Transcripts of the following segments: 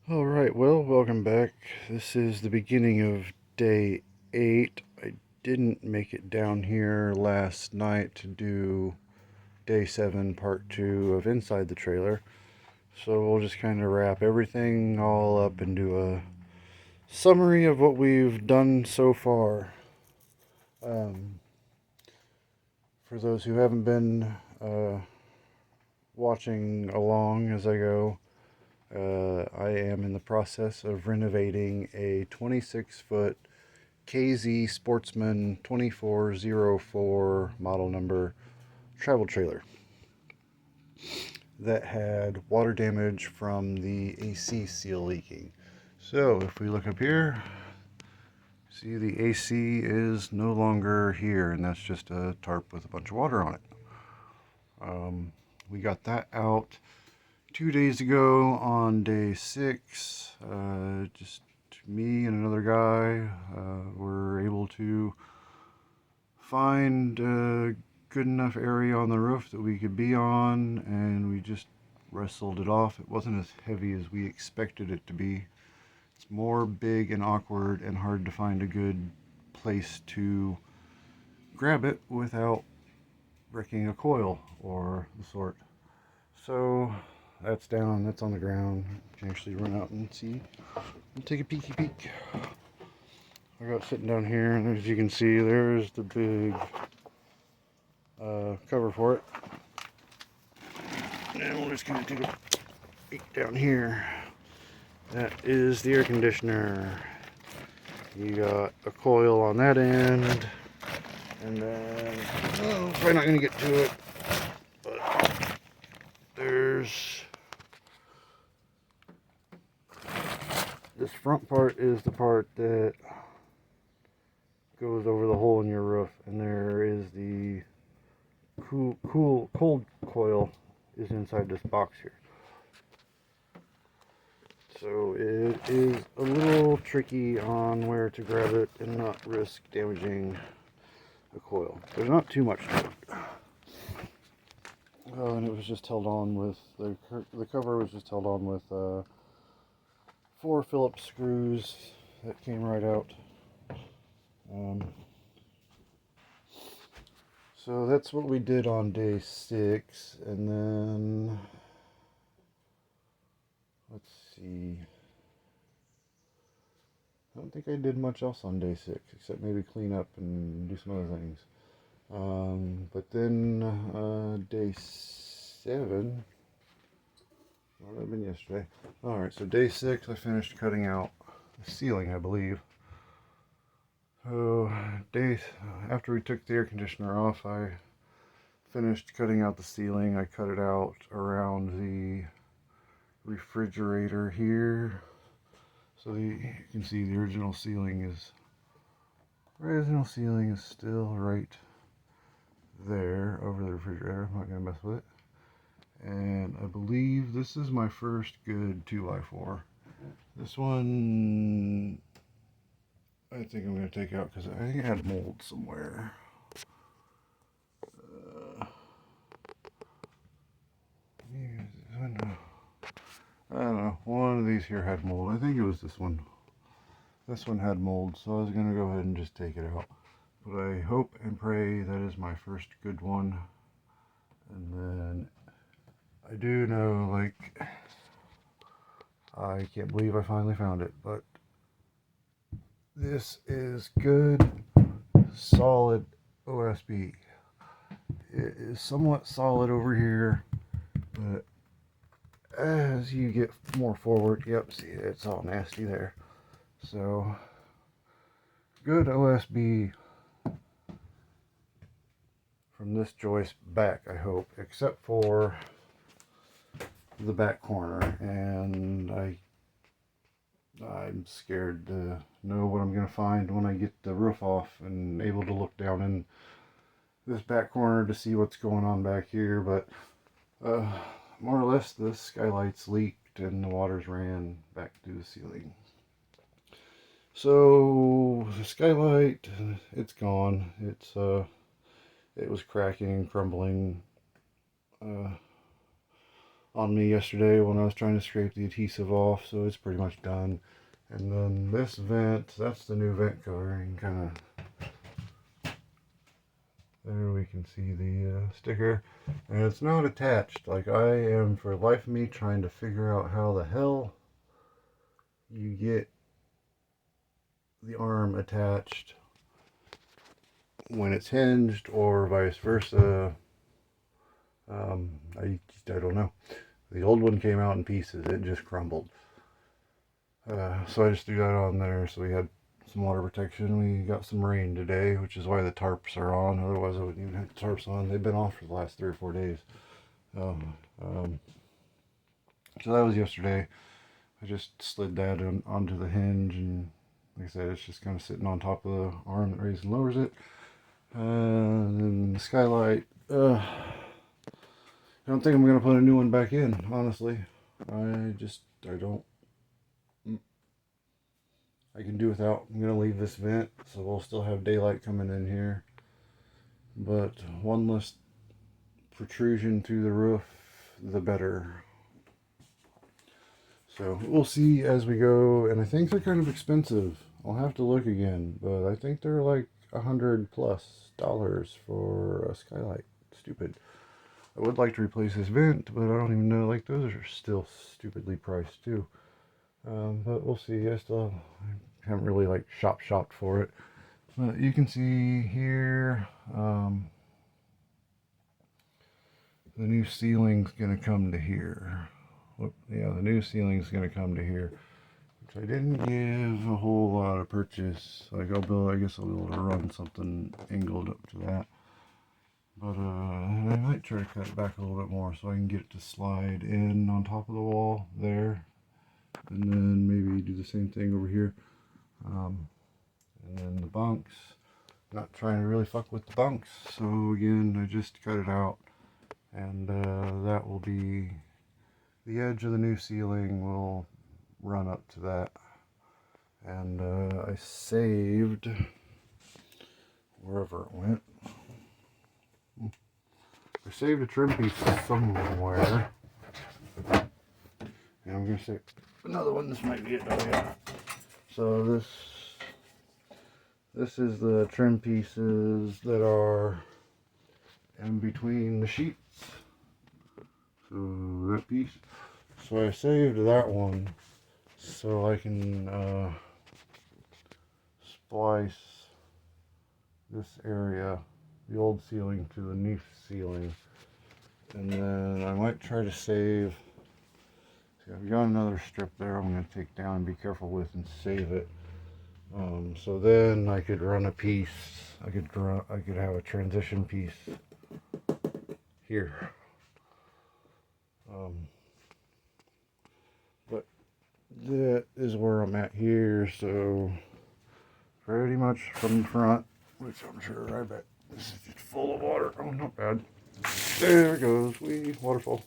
Alright, well, welcome back. This is the beginning of day 8. I didn't make it down here last night to do day 7, part 2 of Inside the Trailer. So we'll just kind of wrap everything all up and do a summary of what we've done so far. For those who haven't been watching along as I go, I am in the process of renovating a 26-foot KZ Sportsman 2404 model number travel trailer that had water damage from the AC seal leaking. So if we look up here, see the AC is no longer here, and that's just a tarp with a bunch of water on it. We got that out 2 days ago on day 6. Just me and another guy were able to find a good enough area on the roof that we could be on, and we just wrestled it off. It wasn't as heavy as we expected it to be. It's more big and awkward and hard to find a good place to grab it without wrecking a coil or the sort. So that's down, that's on the ground. You can actually run out and see and take a peeky peek. I got sitting down here, and as you can see, there's the big cover for it. And we're just going to take a peek down here. That is the air conditioner. You got a coil on that end, and then, probably not going to get to it, but there's this front part is the part that goes over the hole in your roof, and there is the cold coil is inside this box here. So it is a little tricky on where to grab it and not risk damaging the coil. There's not too much to it. Oh, and it was just held on with, the cover was just held on with 4 Phillips screws that came right out. So that's what we did on day 6, and then let's see. I don't think I did much else on day 6 except maybe clean up and do some other things. But then day 7. Well, that would have been yesterday. Alright, so day 6 I finished cutting out the ceiling, I believe. So after we took the air conditioner off, I finished cutting out the ceiling. I cut it out around the refrigerator here. So you can see the original ceiling is still right there over the refrigerator. I'm not going to mess with it. And I believe this is my first good 2x4. This one I think I'm going to take out because I think it had mold somewhere. I don't know. One of these here had mold. I think it was this one. This one had mold, so I was going to go ahead and just take it out. But I hope and pray that is my first good one. And then I do know, like, I can't believe I finally found it, but this is good, solid OSB. It is somewhat solid over here, but as you get more forward, yep, see, it's all nasty there. So, good OSB from this joist back, I hope, except for the back corner, and I'm scared to know what I'm going to find when I get the roof off and able to look down in this back corner to see what's going on back here. But more or less the skylights leaked and the waters ran back through the ceiling. So the skylight, it's gone. It was cracking and crumbling on on me yesterday when I was trying to scrape the adhesive off, so it's pretty much done. And then this vent, that's the new vent covering, kind of, there we can see the sticker, and it's not attached. Like, I am for the life of me trying to figure out how the hell you get the arm attached when it's hinged, or vice versa. I don't know. The old one came out in pieces. It just crumbled. So I just threw that on there so we had some water protection. We got some rain today, which is why the tarps are on. Otherwise I wouldn't even have the tarps on. They've been off for the last 3 or 4 days. So that was yesterday. I just slid that onto the hinge, and like I said, it's just kind of sitting on top of the arm that raises and lowers it. And then the skylight, I don't think I'm going to put a new one back in, honestly. I don't. I can do without. I'm going to leave this vent, so we'll still have daylight coming in here. But one less protrusion through the roof, the better. So we'll see as we go, and I think they're kind of expensive. I'll have to look again, but I think they're like $100+ for a skylight. Stupid. I would like to replace this vent, but I don't even know, like, those are still stupidly priced too. But we'll see. I haven't really like shopped for it. But you can see here, the new ceiling's gonna come to here. Yeah, the new ceiling's gonna come to here, which I didn't give a whole lot of purchase. Like, I guess I'll be able to run something angled up to that. But I might try to cut it back a little bit more so I can get it to slide in on top of the wall there. And then maybe do the same thing over here. And then the bunks. Not trying to really fuck with the bunks. So again, I just cut it out. And that will be the edge of the new ceiling will run up to that. And I saved wherever it went. I saved a trim piece somewhere. And I'm going to say another one. This might be it. Oh yeah. So this is the trim pieces that are in between the sheets. So that piece. So I saved that one so I can splice this area, the old ceiling, to the new ceiling. And then I might try to save. See, I've got another strip there I'm going to take down and be careful with and save it. So then I could run a piece. I could have a transition piece here. But that is where I'm at here. So pretty much from the front, which I'm sure, I bet this is just full of water. Oh, not bad. There it goes. Waterfall.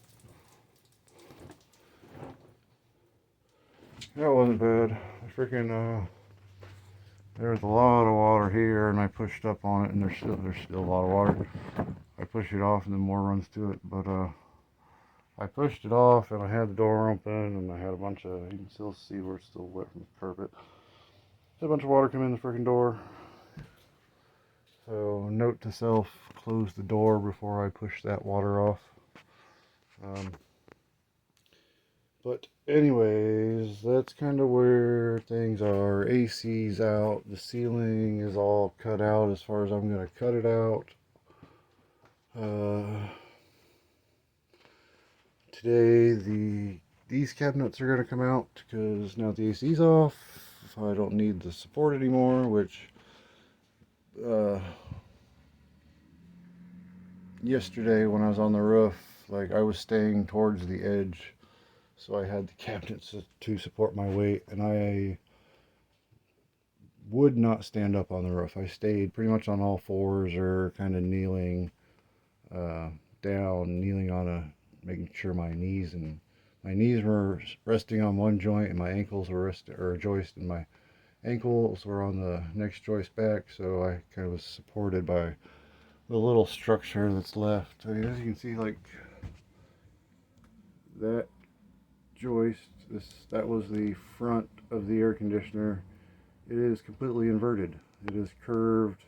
That wasn't bad. There's a lot of water here, and I pushed up on it, and there's still a lot of water. I push it off, and then more runs to it. But I pushed it off, and I had the door open, and I had a bunch of, you can still see where it's still wet from the carpet. Had a bunch of water come in the freaking door. So note to self: close the door before I push that water off. But anyways, that's kind of where things are. AC's out. The ceiling is all cut out as far as I'm going to cut it out. Today, these cabinets are going to come out because now the AC's off. I don't need the support anymore, which yesterday when I was on the roof, like, I was staying towards the edge. So I had the cabinets to support my weight, and I would not stand up on the roof. I stayed pretty much on all fours, or kind of kneeling down, making sure my knees were resting on one joint, and my ankles were a joist, and my ankles were on the next joist back. So I kind of was supported by the little structure that's left. I mean, as you can see, like, that joist, that was the front of the air conditioner. It is completely inverted. It is curved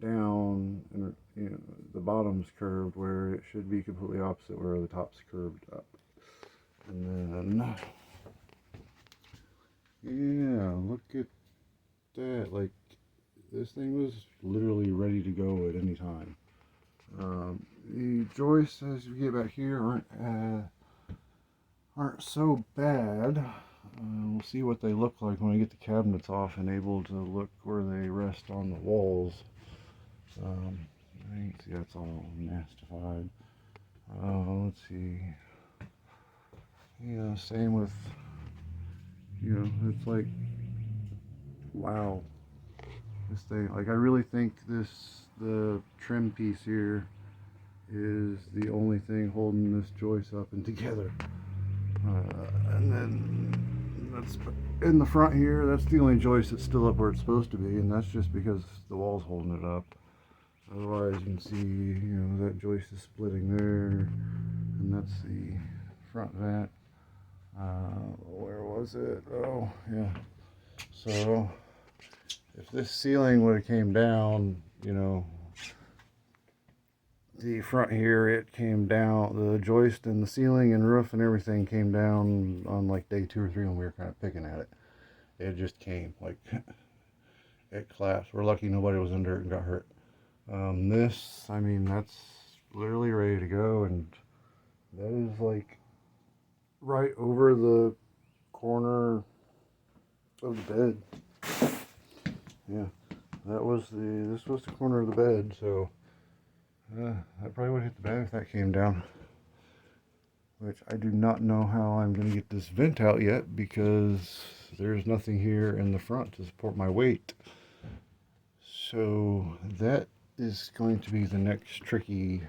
down, and the bottom's curved where it should be completely opposite, where the top's curved up. And then, yeah, look at that. Like, this thing was literally ready to go at any time. The joists, as you get back here, aren't so bad. We'll see what they look like when I get the cabinets off and able to look where they rest on the walls. I can see that's all mastified. Let's see. Yeah, same with, it's like, wow. This thing, like, I really think the trim piece here is the only thing holding this joist up and together. And then that's in the front here, that's the only joist that's still up where it's supposed to be, and that's just because the wall's holding it up. Otherwise, you can see, that joist is splitting there, and that's the front vent. Where was it? Oh, yeah. So, if this ceiling would have came down, the front here, it came down, the joist and the ceiling and roof and everything came down on like day 2 or 3 when we were kind of picking at it. It just came, like, it collapsed. We're lucky nobody was under it and got hurt. This, I mean, that's literally ready to go, and that is like right over the corner of the bed. Yeah, this was the corner of the bed, so that probably would hit the bed if that came down. Which I do not know how I'm going to get this vent out yet, because there's nothing here in the front to support my weight. So that is going to be the next tricky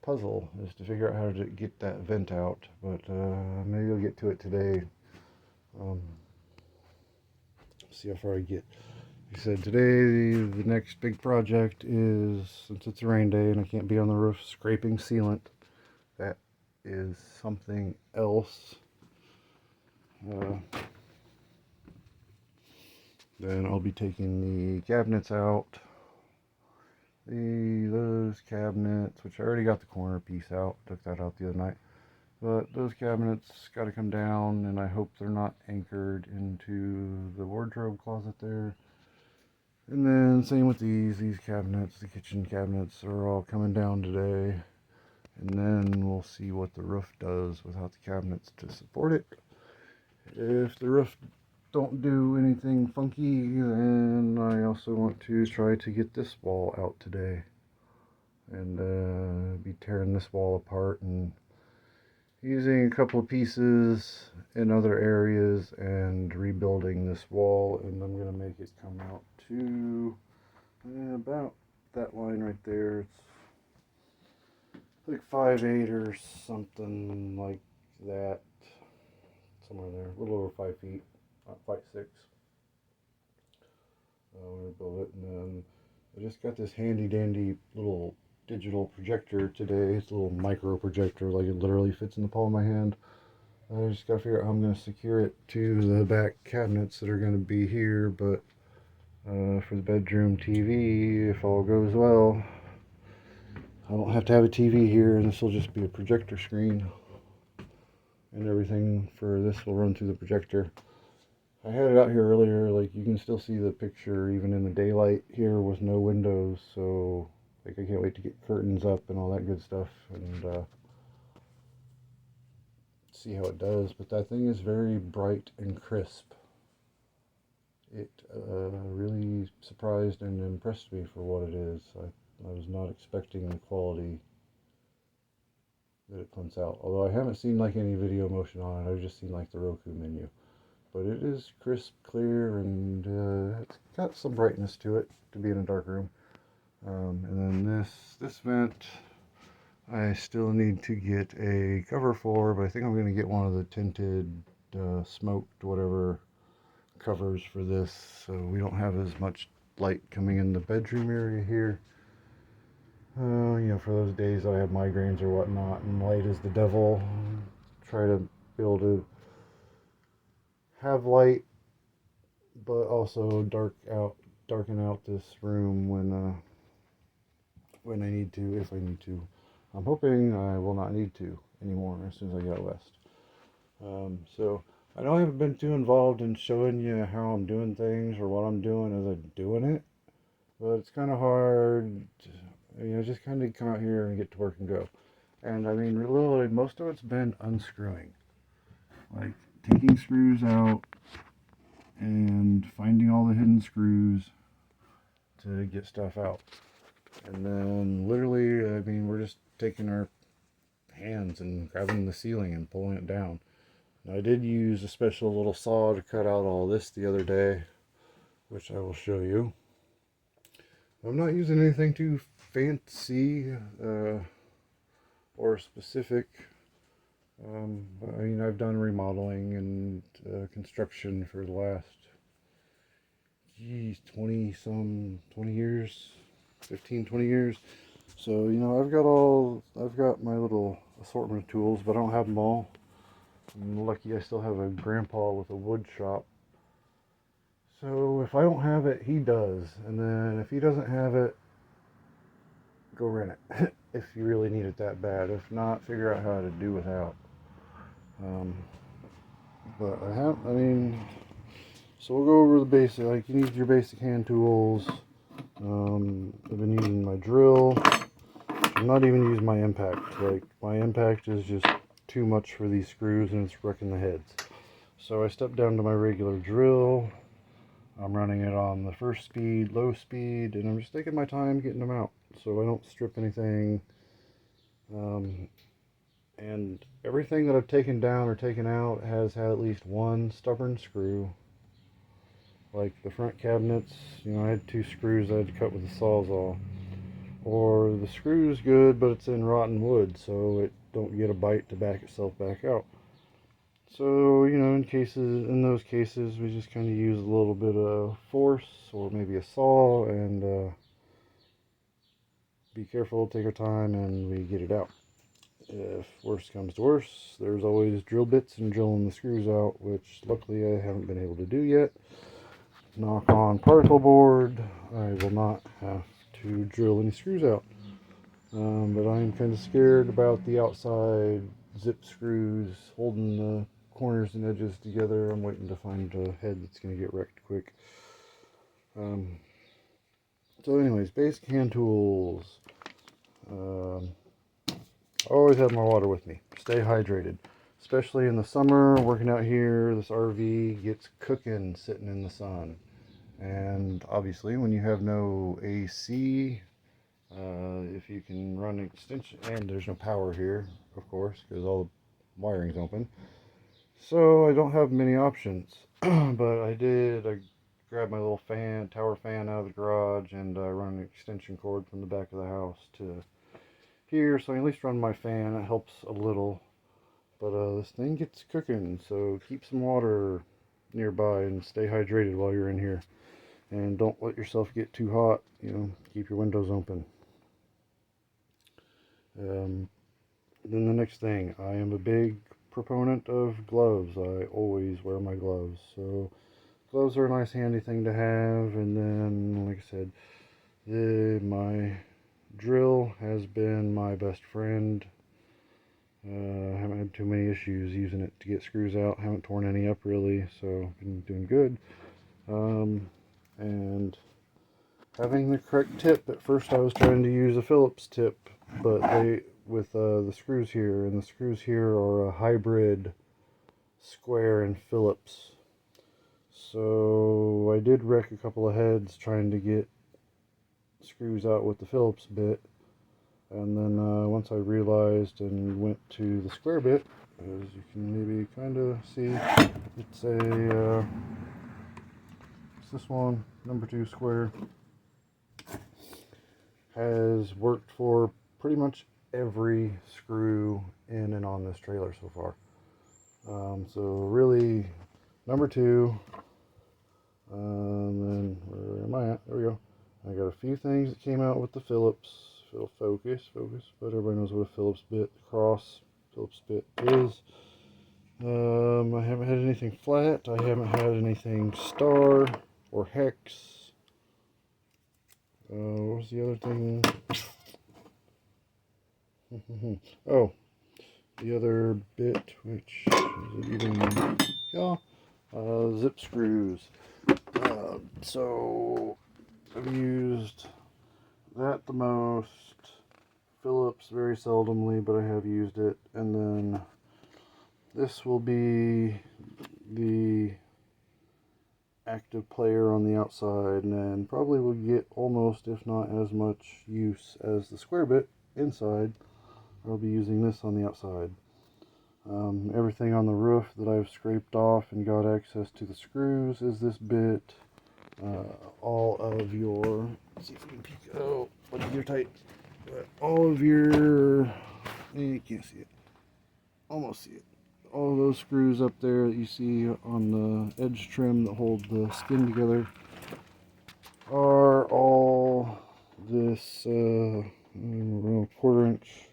puzzle, is to figure out how to get that vent out. But maybe I'll get to it today. See how far I get. He said today the next big project is, since it's a rain day and I can't be on the roof, scraping sealant. That is something else. Then I'll be taking the cabinets out. Those cabinets, which I already got the corner piece out, took that out the other night. But those cabinets got to come down, and I hope they're not anchored into the wardrobe closet there. And then same with these cabinets, the kitchen cabinets are all coming down today. And then we'll see what the roof does without the cabinets to support it. If the roof don't do anything funky, then I also want to try to get this wall out today. And be tearing this wall apart and using a couple of pieces in other areas and rebuilding this wall. And I'm going to make it come out to about that line right there. It's like 5'8" or something like that, somewhere there, a little over 5 feet, not 5'6". I'm going to build it, and then I just got this handy dandy little digital projector today. It's a little micro projector, like it literally fits in the palm of my hand. I just got to figure out how I'm going to secure it to the back cabinets that are going to be here, but for the bedroom TV, if all goes well, I don't have to have a TV here, and this will just be a projector screen, and everything for this will run through the projector. I had it out here earlier, like you can still see the picture even in the daylight here with no windows, so like I can't wait to get curtains up and all that good stuff and see how it does. But that thing is very bright and crisp. It really surprised and impressed me for what it is. I was not expecting the quality that it punts out. Although I haven't seen like any video motion on it, I've just seen like the Roku menu. But it is crisp, clear, and it's got some brightness to it to be in a dark room. And then this vent, I still need to get a cover for, but I think I'm going to get one of the tinted, smoked, whatever covers for this, so we don't have as much light coming in the bedroom area here. For those days I have migraines or whatnot, and light is the devil. Try to be able to have light, but also darken out this room when I need to, if I need to. I'm hoping I will not need to anymore as soon as I get west. So I know I haven't been too involved in showing you how I'm doing things or what I'm doing as I'm doing it, but it's kind of hard, just kind of come out here and get to work and go. And I mean, literally, most of it's been unscrewing, like taking screws out and finding all the hidden screws to get stuff out. And then literally, I mean, we're just taking our hands and grabbing the ceiling and pulling it down. Now, I did use a special little saw to cut out all this the other day, which I will show you. I'm not using anything too fancy or specific. I've done remodeling and construction for the last 20 years, 15, 20 years. So, I've got my little assortment of tools, but I don't have them all. I'm lucky I still have a grandpa with a wood shop. So if I don't have it, he does. And then if he doesn't have it, go rent it if you really need it that bad. If not, figure out how to do without. So we'll go over the basic. Like, you need your basic hand tools. I've been using my drill. I'm not even using my impact. Like, my impact is just too much for these screws and it's wrecking the heads. So I stepped down to my regular drill. I'm running it on the first speed, low speed, and I'm just taking my time getting them out so I don't strip anything. And everything that I've taken down or taken out has had at least one stubborn screw. Like the front cabinets, I had 2 screws I had to cut with a sawzall. Or the screw's good, but it's in rotten wood, so it don't get a bite to back itself back out. So, in those cases, we just kind of use a little bit of force or maybe a saw and be careful, take our time, and we get it out. If worse comes to worse, there's always drill bits and drilling the screws out, which luckily I haven't been able to do yet. Knock on particle board, I will not have to drill any screws out. But I'm kind of scared about the outside zip screws holding the corners and edges together. I'm waiting to find a head that's going to get wrecked quick. So anyways, basic hand tools. I always have my water with me. Stay hydrated. Especially in the summer, working out here, this RV gets cooking sitting in the sun. And obviously when you have no AC, if you can run an extension, and there's no power here, of course, because all the wiring's open. So I don't have many options. But I grabbed my little tower fan out of the garage, and run an extension cord from the back of the house to here, so I at least run my fan. It helps a little. But this thing gets cooking, so keep some water nearby and stay hydrated while you're in here. And don't let yourself get too hot. Keep your windows open. Then the next thing, I am a big proponent of gloves. I always wear my gloves. So gloves are a nice handy thing to have. And then, like I said, my drill has been my best friend. I haven't had too many issues using it to get screws out. Haven't torn any up really, so been doing good. And having the correct tip. At first I was trying to use a Phillips tip, but with the screws here, and the screws here are a hybrid square and Phillips. So I did wreck a couple of heads trying to get screws out with the Phillips bit. And then once I realized and went to the square bit, as you can maybe kind of see, it's this one, number 2 square. Has worked for pretty much every screw in and on this trailer so far. So really, number 2. And then where am I at? There we go. I got a few things that came out with the Phillips. it'll focus, but everybody knows what a Phillips bit, cross Phillips bit is. I haven't had anything flat. I haven't had anything star or hex. What was the other thing? Oh, the other bit, which is it even? Yeah, zip screws. So I've used that the most. Phillips very seldomly, but I have used it. And then this will be the active player on the outside, and then probably will get almost, if not as much use as the square bit inside. I'll be using this on the outside. Everything on the roof that I've scraped off and got access to the screws is this bit. All of your, let's see if we can peek, oh, but you're tight. All of your, you can't see it, almost see it. All those screws up there that you see on the edge trim that hold the skin together are all this quarter inch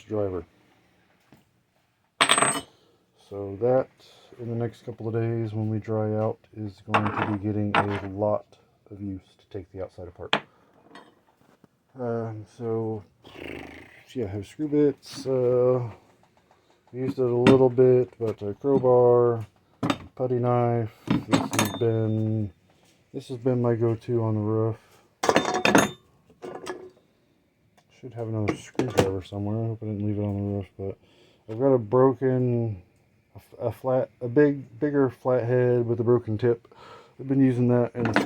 driver. So that in the next couple of days when we dry out is going to be getting a lot of use to take the outside apart. So yeah, I have screw bits. Used it a little bit, but a crowbar, putty knife. This has been my go-to on the roof. Should have another screwdriver somewhere. I hope I didn't leave it on the roof, but I've got a bigger flathead with a broken tip. I've been using that and the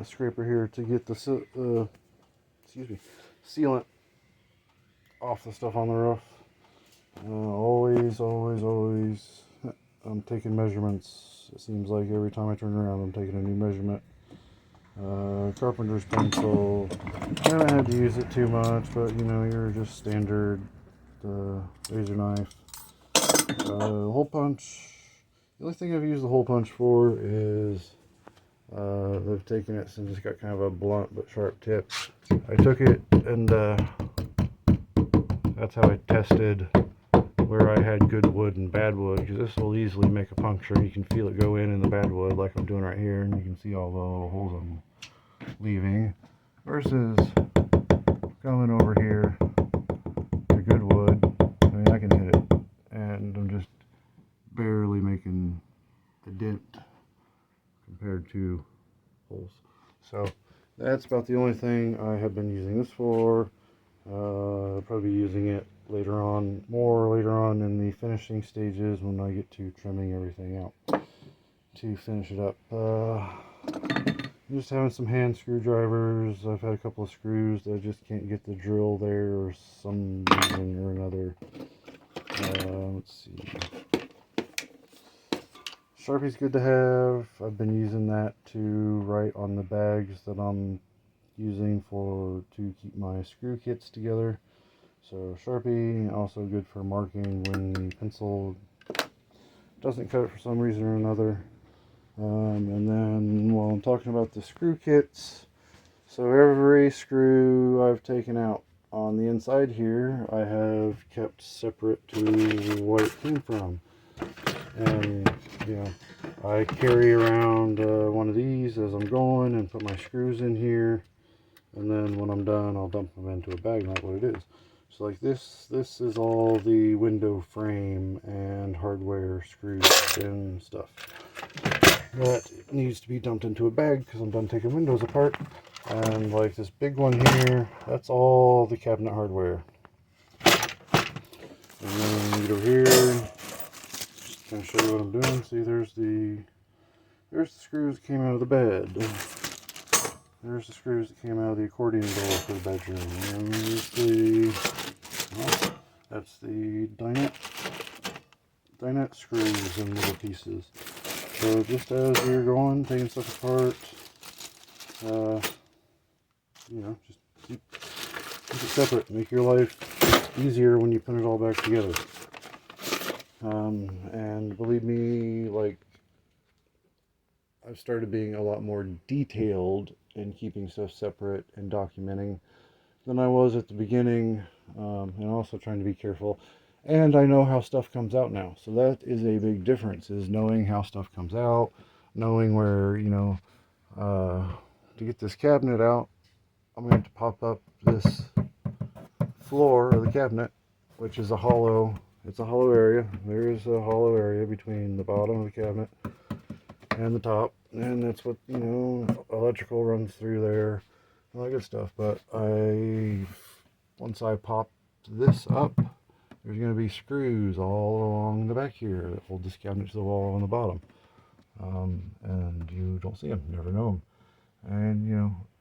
scraper here to get the sealant off the stuff on the roof. Always, I'm taking measurements. It seems like every time I turn around, I'm taking a new measurement. Carpenter's pencil. I haven't had to use it too much, but you know, you're just standard razor knife. Hole punch. The only thing I've used the hole punch for is I've taken it since it's got kind of a blunt but sharp tip. I took it and that's how I tested where I had good wood and bad wood, because this will easily make a puncture. You can feel it go in the bad wood like I'm doing right here, and you can see all the little holes I'm leaving, versus coming over here to good wood. I mean, I can hit it and I'm just barely making a dent compared to holes. So that's about the only thing I have been using this for. I'll probably be using it more later on in the finishing stages when I get to trimming everything out to finish it up. I'm just having some hand screwdrivers. I've had a couple of screws that I just can't get the drill there or some reason or another. Let's see. Sharpie's good to have. I've been using that to write on the bags that I'm using to keep my screw kits together. So Sharpie, also good for marking when the pencil doesn't cut it for some reason or another. And then while I'm talking about the screw kits, so every screw I've taken out on the inside here, I have kept separate to what it came from. And you know, I carry around one of these as I'm going and put my screws in here, and then when I'm done I'll dump them into a bag, not what it is. So like this is all the window frame and hardware screws and stuff that needs to be dumped into a bag because I'm done taking windows apart. And like this big one here, that's all the cabinet hardware. And then you get over here, just kind of show you what I'm doing. See, there's the screws that came out of the bed. There's the screws that came out of the accordion door for the bedroom. And that's the dinette screws in little pieces. So just as you're going, taking stuff apart, you know, just keep it separate. Make your life easier when you put it all back together. And believe me, like, I've started being a lot more detailed in keeping stuff separate and documenting than I was at the beginning, and also trying to be careful. And I know how stuff comes out now, so that is a big difference, is knowing how stuff comes out, knowing where, to get this cabinet out, I'm going to have to pop up this floor of the cabinet, which is it's a hollow area. There is a hollow area between the bottom of the cabinet and the top, and that's what, electrical runs through there, all that good stuff. But once I pop this up, there's going to be screws all along the back here that hold this cabinet to the wall on the bottom. And you don't see them, you never know them.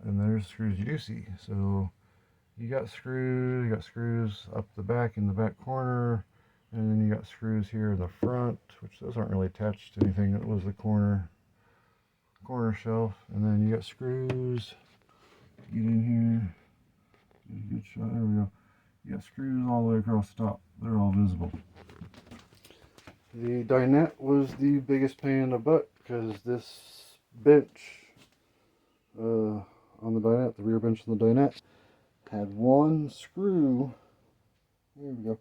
And there's screws you do see. So you got screws up the back in the back corner, and then you got screws here in the front, which those aren't really attached to anything. That was the corner shelf. And then you got screws to get in here. Good shot. There we go. You got screws all the way across the top. They're all visible. The dinette was the biggest pain in the butt, because this bench on the dinette, the rear bench on the dinette, had one screw. There we go.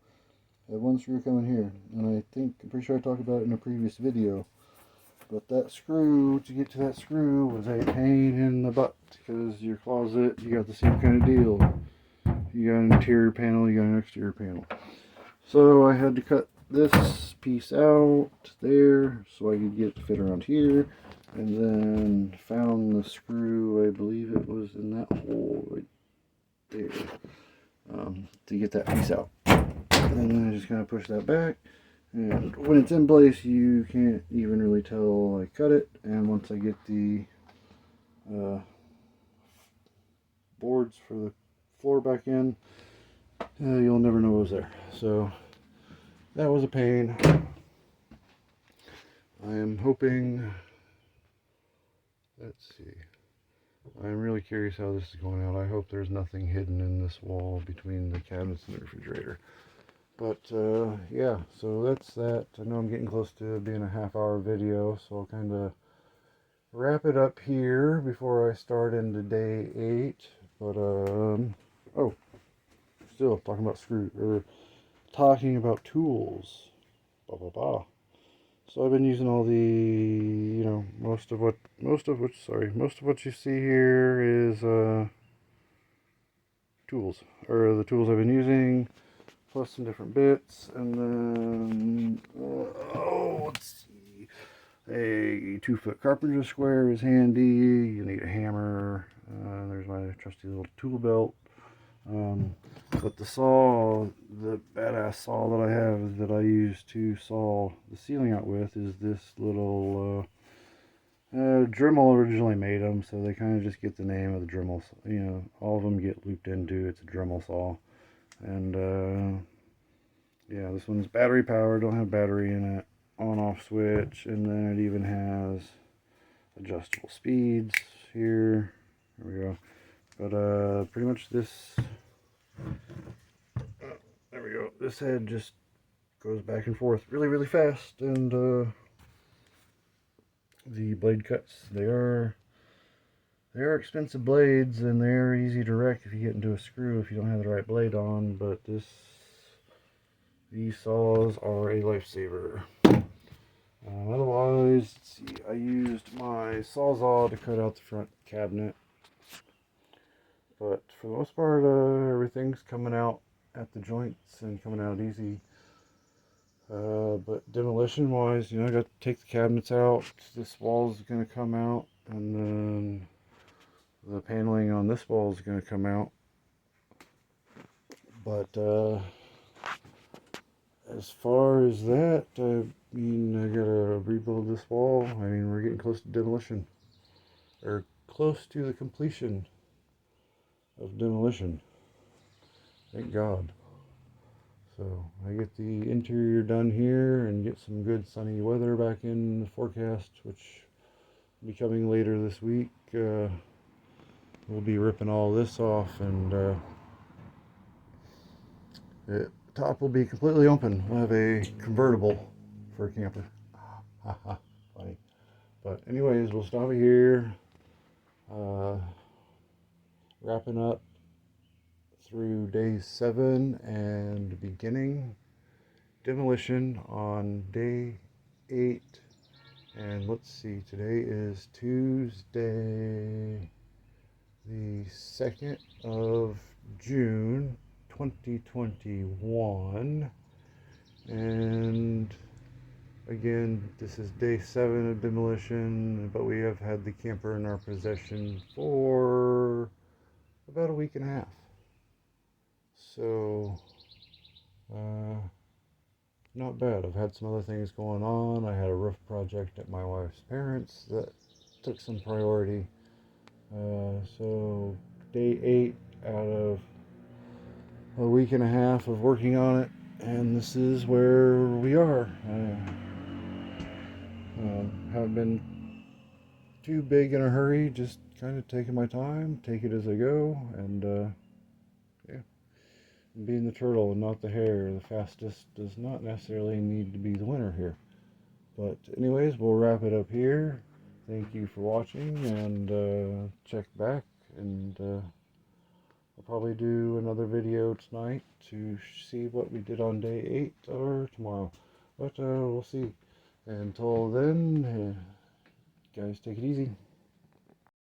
Had one screw coming here, and I'm pretty sure I talked about it in a previous video. But that screw, to get to that screw, was a pain in the butt, because your closet, you got the same kind of deal. You got an interior panel, you got an exterior panel. So I had to cut this piece out there so I could get it to fit around here, and then found the screw, I believe it was in that hole right there, to get that piece out. And then I just kind of push that back, and when it's in place you can't even really tell I cut it. And once I get the boards for the floor back in, you'll never know what was there. So that was a pain. I am hoping, let's see, I'm really curious how this is going out. I hope there's nothing hidden in this wall between the cabinets and the refrigerator. But yeah, so that's that. I know I'm getting close to being a half-hour video, so I'll kind of wrap it up here before I start into day 8. But oh, still talking about tools. Blah blah blah. So I've been using all the, most of what you see here is tools, or the tools I've been using, plus some different bits. And then let's see, a 2-foot carpenter square is handy. You need a hammer. There's my trusty little tool belt. But the saw, the badass saw that I have that I use to saw the ceiling out with, is this little Dremel originally made them, so they kind of just get the name of the Dremel. All of them get looped into it's a Dremel saw. And yeah, this one's battery powered, don't have battery in it, on-off switch, and then it even has adjustable speeds here. There we go. But pretty much this, there we go, this head just goes back and forth really, really fast. And the blade cuts, they are expensive blades, and they're easy to wreck if you get into a screw if you don't have the right blade on. But these saws are a lifesaver. Otherwise, let's see, I used my Sawzall to cut out the front cabinet. But for the most part, everything's coming out at the joints and coming out easy. But demolition wise, I got to take the cabinets out. This wall is going to come out, and then the paneling on this wall is going to come out. But as far as that, I gotta rebuild this wall. We're getting close to demolition, or close to the completion of demolition. Thank God. So I get the interior done here and get some good sunny weather back in the forecast, which will be coming later this week. We'll be ripping all this off, and the top will be completely open. We'll have a convertible for a camper. Haha, funny. But anyways, we'll stop here. Wrapping up through day 7 and beginning demolition on day 8. And let's see, today is Tuesday, the 2nd of June, 2021. And again, this is day 7 of demolition, but we have had the camper in our possession for about a week and a half. So, not bad. I've had some other things going on. I had a roof project at my wife's parents that took some priority. So, day 8 out of a week and a half of working on it, and this is where we are. Haven't been too big in a hurry, just kind of taking my time, take it as I go, and yeah. Being the turtle and not the hare, the fastest does not necessarily need to be the winner here. But anyways, we'll wrap it up here. Thank you for watching, and check back, and I'll probably do another video tonight to see what we did on day 8 or tomorrow. But we'll see. Until then, guys, take it easy.